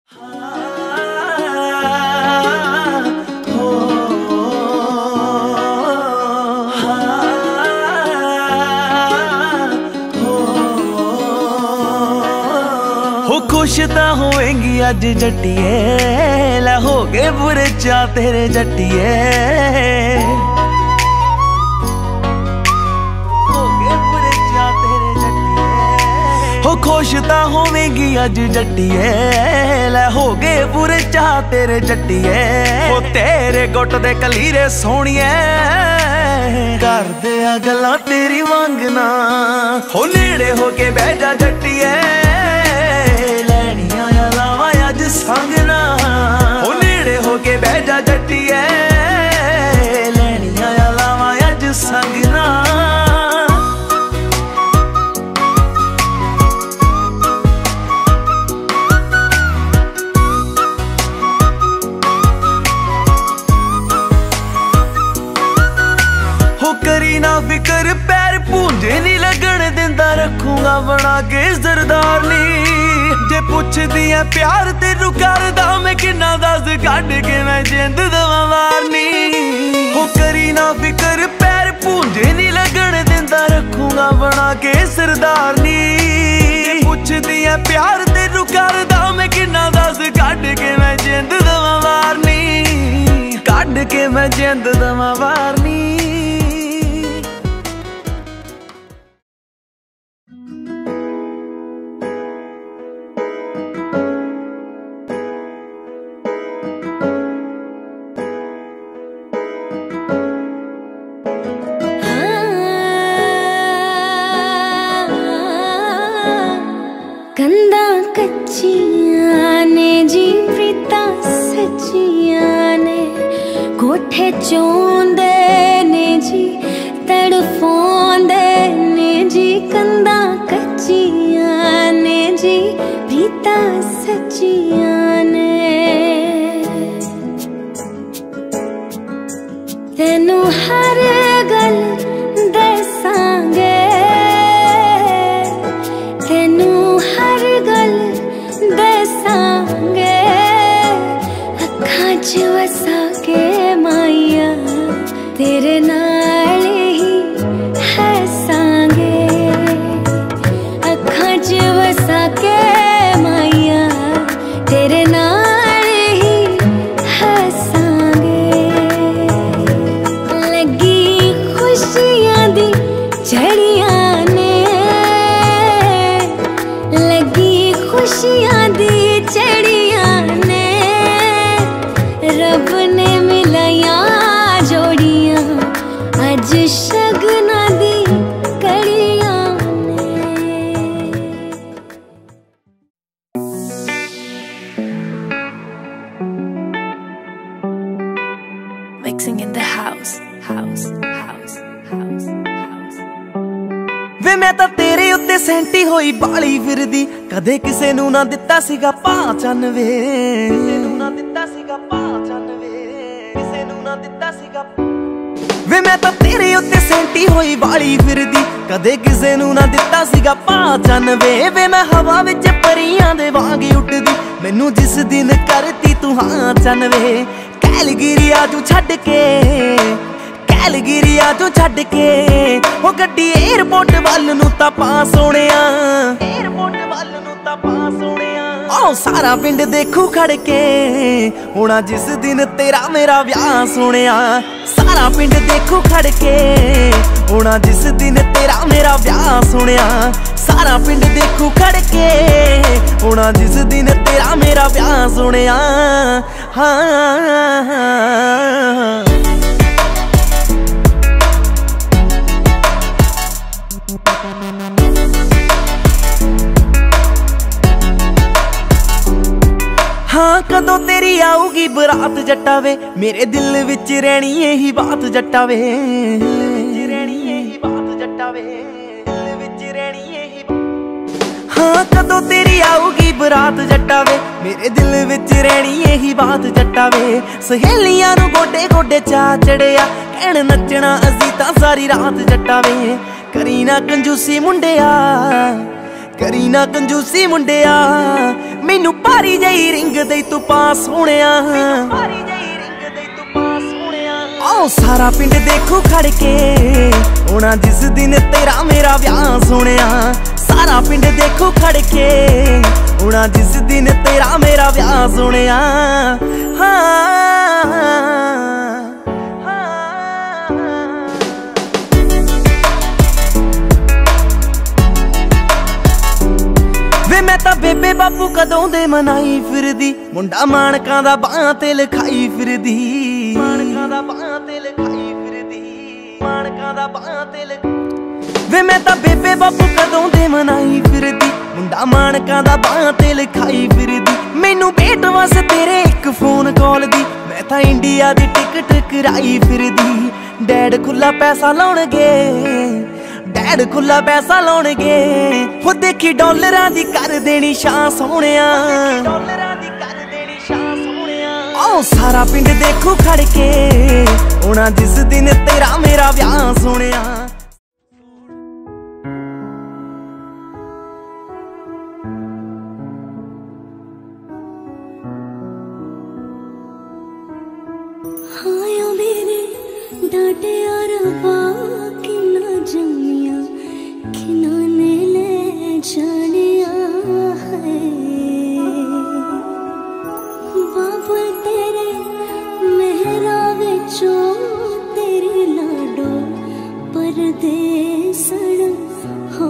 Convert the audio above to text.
खुश तां होएंगी अज जट्टिए, लै हो गए बुरे चा तेरे जट्टिए, हो गए बुरे चा तेरे जट्टिए। हो खुश तां होवेंगी अज जट्टिए, लै हो गए बुरे चा तेरे जट्टिए। हो तेरे गुट दे कलीरे सोहणिए, करदे आ गल्लां तेरी वांगना। हो नेड़े हो के बह जा जट्टिए, संगना। हो नेड़े हो के बह जा जट्टिए, लैनियां लावां अज संगना। हो करी ना फिकर पैर पूंजे नी लगन दिंदा, रखूंगा बना के सरदारनी। जे पुछदी है प्यार तेनू करदा मैं किन्ना दस, कढ के मैं जिंद दवां वारनी। हो करी ना फिकर पैर पूंजे नी लगन दिंदा, रखूंगा बना के सरदारनी। जे पुछदी है प्यार तेनू करदा मैं किन्ना दस, कढ के मैं जिंद दवां वारनी, कढ के मैं जिंद दवां वारनी। कंधा कच्चियां ने जी प्रीता सच्चियां ने, कोठे चोंदे ने जी तड़फोंदे ने जी। कंधा कच्चियां ने जी प्रीता सच्चियां ने, तेनू हर गल दसांगे, तेनू हर गल दसांगे। अखां च वसा के माइया तेरे नाल ही हसांगे, अखां च वसा के माइया तेरे नाल ही हसांगे। लगी खुशियां दी झड़ियां ने, लगी खुशियां दी चढ़ियां ने। रब ने मिलाया जोड़ियां अज शगना दी कड़ियां ने। Mixing in the house, house, house, house, house. वे मैं तां तेरे उत्ते सैंटी होई बाली फिरदी, कदे किसे नू ना दिता सीगा पहचान वे, किसे नू ना दिता सीगा पहचान वे, किसे नू ना दिता सीगा। वे मैं तां तेरे उत्ते सैंटी होई बाली फिरदी, कदे किसे नू ना दिता सीगा पहचान वे। वे मैं हवा विच परियां दे वांग उड़दी, मैनू जिस दिन करती तू हां चन वे। कैलगिरिया तू छड्ड के, कैलगिरिया तू छड्ड के, हो गड्डी एयरपोर्ट वल नू तां पा सोहणिया, एयरपोर्ट वल नू तां पा सोहणिया। ओ सारा पिंड देखू खड़ के, होना जिस दिन तेरा मेरा ब्याह सोहणिया। सारा पिंड देखू खड़ के, होना जिस दिन तेरा मेरा ब्याह सोहणिया। सारा पिंड देखू खड़ के, होना जिस दिन तेरा मेरा ब्याह सोहणिया। हाँ हाँ कदों तेरी आऊगी बरात जट्टा वे, मेरे दिल विच रहनी यही बात जट्टा वे, रहनी यही बात जट्टा वे, दिल विच रहनी यही। हाँ कदों तेरी आऊगी बरात जट्टा वे, मेरे दिल विच रहनी यही बात जट्टा वे। सहेलियां नू गोडे गोडे चा चढ़िया, कहण नचना असीं तां सारी रात जट्टा वे। करी ना कंजूसी मुंडिया, करी ना कंजूसी मुंडिया, मैनू भारी जही रिंग दे तू पा सोहणिया, आओ सारा पिंड देखू खड़ के होना जिस दिन तेरा मेरा ब्याह सोहणिया। सारा पिंड देखू खड़ के होना जिस दिन तेरा मेरा ब्याह सोहणिया। वे मैं तां बेबे बापू कदों दे मनाई फिरदी, मुंडा माणकां दा बाहां ते लिखाई फिरदी, माणकां दा बाहां ते लिखाई फिरदी, माणकां दा बाहां ते लिखाई। वे मैं तां बेबे बापू कदों दे मनाई फिरदी, मुंडा माणकां दा बाहां ते लिखाई फिरदी। मैनू भेट वस तेरे एक फोन कॉल दी, मैं तां इंडिया दी टिकट कराई फिरदी। डैड खुला पैसा लाउणगे, डैड खुला पैसा लाउणगे, हो देखी डॉलरां दी कर देनी शां सोहणिया, डॉलरां दी कर देनी शां सोहणिया। आओ सारा पिंड देखू खड़ के होना जिस दिन तेरा मेरा ब्याह सोहणिया। हाया मेरे डाटे अरबा किन्ना जमिया, किन्ना ने ले जानिया है। बाबा तेरे मेहरा विचों तेरी लाडो परदेसण हो